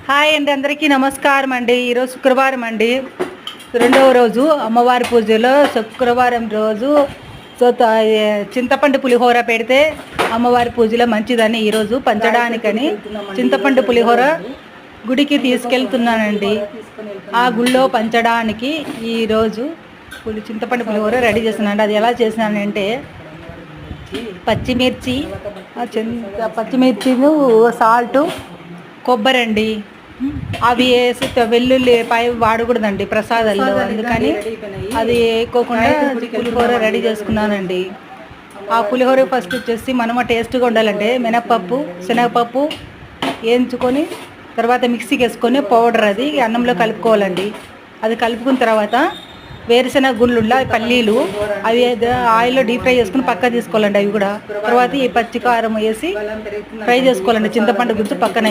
Hi అండి, అందరికీ నమస్కారం అండి. ఈరోజు శుక్రవారం అండి, రెండవ రోజు అమ్మవారి పూజలో. శుక్రవారం రోజు చింతపండు పులిహోర పెడితే అమ్మవారి పూజలో మంచిదని ఈరోజు పంచడానికని చింతపండు పులిహోర గుడికి తీసుకెళ్తున్నానండి. ఆ గుళ్ళో పంచడానికి ఈరోజు చింతపండు పులిహోర రెడీ చేస్తున్నానండి. అది ఎలా చేసినానంటే పచ్చిమిర్చిను సాల్టు కొబ్బరి అండి, అవి వేసి వెల్లుల్లి పై వాడకూడదండి ప్రసాదాల్లో, అందుకని అది వేయకోకుండా పులిహోర రెడీ చేసుకున్నానండి. ఆ పులిహోర ఫస్ట్ వచ్చేసి మనము టేస్ట్గా ఉండాలంటే మినపప్పు శనగపప్పు వేయించుకొని తర్వాత మిక్సీకి వేసుకొని పౌడర్ అది అన్నంలో కలుపుకోవాలండి. అది కలుపుకున్న తర్వాత వేరుశెనగ గుళ్ళు పల్లీలు అవి ఆయిల్లో డీప్ ఫ్రై చేసుకుని పక్క తీసుకోవాలండి. అవి కూడా తర్వాత ఈ పచ్చికారం వేసి ఫ్రై చేసుకోవాలండి. చింతపండు గుజ్జు పక్కన